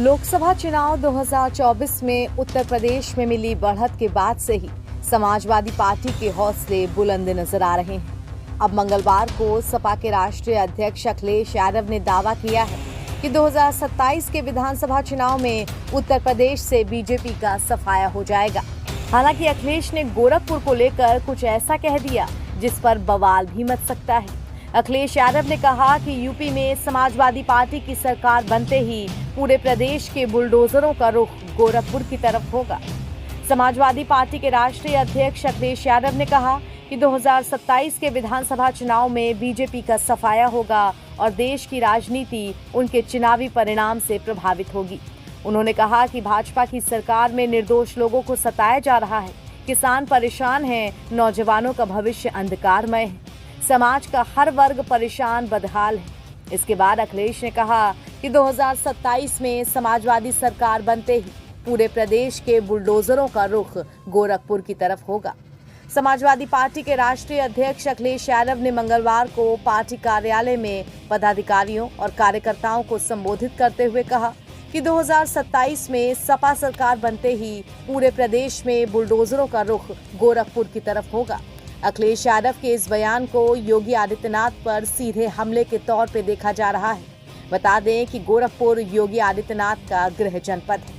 लोकसभा चुनाव 2024 में उत्तर प्रदेश में मिली बढ़त के बाद से ही समाजवादी पार्टी के हौसले बुलंद नजर आ रहे हैं। अब मंगलवार को सपा के राष्ट्रीय अध्यक्ष अखिलेश यादव ने दावा किया है कि 2027 के विधानसभा चुनाव में उत्तर प्रदेश से बीजेपी का सफाया हो जाएगा। हालांकि अखिलेश ने गोरखपुर को लेकर कुछ ऐसा कह दिया जिस पर बवाल भी मच सकता है। अखिलेश यादव ने कहा कि यूपी में समाजवादी पार्टी की सरकार बनते ही पूरे प्रदेश के बुलडोजरों का रुख गोरखपुर की तरफ होगा। समाजवादी पार्टी के राष्ट्रीय अध्यक्ष अखिलेश यादव ने कहा कि 2027 के विधानसभा चुनाव में बीजेपी का सफाया होगा और देश की राजनीति उनके चुनावी परिणाम से प्रभावित होगी। उन्होंने कहा कि भाजपा की सरकार में निर्दोष लोगों को सताया जा रहा है, किसान परेशान हैं, नौजवानों का भविष्य अंधकारमय है, समाज का हर वर्ग परेशान बदहाल है। इसके बाद अखिलेश ने कहा कि 2027 में समाजवादी सरकार बनते ही पूरे प्रदेश के बुलडोजरों का रुख गोरखपुर की तरफ होगा। समाजवादी पार्टी के राष्ट्रीय अध्यक्ष अखिलेश यादव ने मंगलवार को पार्टी कार्यालय में पदाधिकारियों और कार्यकर्ताओं को संबोधित करते हुए कहा कि 2027 में सपा सरकार बनते ही पूरे प्रदेश में बुलडोजरों का रुख गोरखपुर की तरफ होगा। अखिलेश यादव के इस बयान को योगी आदित्यनाथ पर सीधे हमले के तौर पे देखा जा रहा है। बता दें कि गोरखपुर योगी आदित्यनाथ का गृह जनपद है।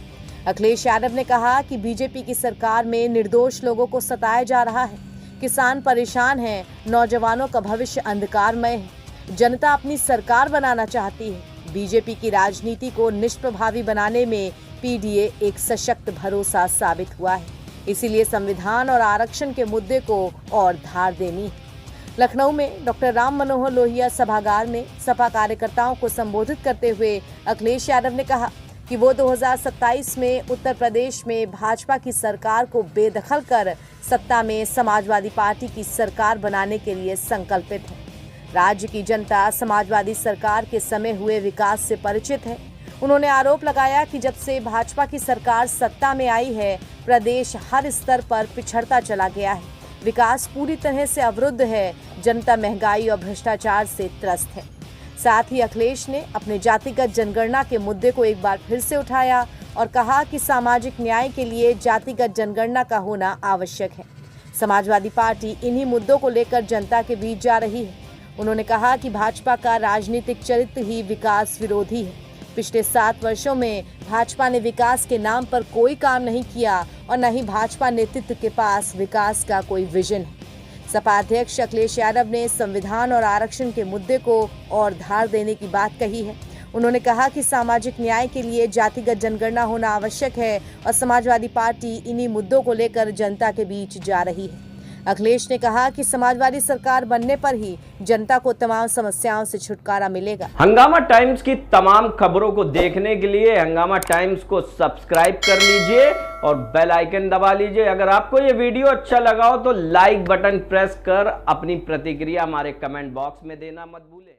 अखिलेश यादव ने कहा कि बीजेपी की सरकार में निर्दोष लोगों को सताया जा रहा है, किसान परेशान हैं, नौजवानों का भविष्य अंधकारमय है, जनता अपनी सरकार बनाना चाहती है। बीजेपी की राजनीति को निष्प्रभावी बनाने में पीडीए एक सशक्त भरोसा साबित हुआ है, इसीलिए संविधान और आरक्षण के मुद्दे को और धार देनी है। लखनऊ में डॉक्टर राम मनोहर लोहिया सभागार में सपा कार्यकर्ताओं को संबोधित करते हुए अखिलेश यादव ने कहा कि वो 2027 में उत्तर प्रदेश में भाजपा की सरकार को बेदखल कर सत्ता में समाजवादी पार्टी की सरकार बनाने के लिए संकल्पित है। राज्य की जनता समाजवादी सरकार के समय हुए विकास से परिचित है। उन्होंने आरोप लगाया कि जब से भाजपा की सरकार सत्ता में आई है, प्रदेश हर स्तर पर पिछड़ता चला गया है, विकास पूरी तरह से अवरुद्ध है, जनता महंगाई और भ्रष्टाचार से त्रस्त है। साथ ही अखिलेश ने अपने जातिगत जनगणना के मुद्दे को एक बार फिर से उठाया और कहा कि सामाजिक न्याय के लिए जातिगत जनगणना का होना आवश्यक है। समाजवादी पार्टी इन्हीं मुद्दों को लेकर जनता के बीच जा रही है। उन्होंने कहा कि भाजपा का राजनीतिक चरित्र ही विकास विरोधी है। पिछले 7 वर्षों में भाजपा ने विकास के नाम पर कोई काम नहीं किया और न ही भाजपा नेतृत्व के पास विकास का कोई विजन है। सपा अध्यक्ष अखिलेश यादव ने संविधान और आरक्षण के मुद्दे को और धार देने की बात कही है। उन्होंने कहा कि सामाजिक न्याय के लिए जातिगत जनगणना होना आवश्यक है और समाजवादी पार्टी इन्हीं मुद्दों को लेकर जनता के बीच जा रही है। अखिलेश ने कहा कि समाजवादी सरकार बनने पर ही जनता को तमाम समस्याओं से छुटकारा मिलेगा। हंगामा टाइम्स की तमाम खबरों को देखने के लिए हंगामा टाइम्स को सब्सक्राइब कर लीजिए और बेल आइकन दबा लीजिए। अगर आपको ये वीडियो अच्छा लगा हो तो लाइक बटन प्रेस कर अपनी प्रतिक्रिया हमारे कमेंट बॉक्स में देना मत भूलें।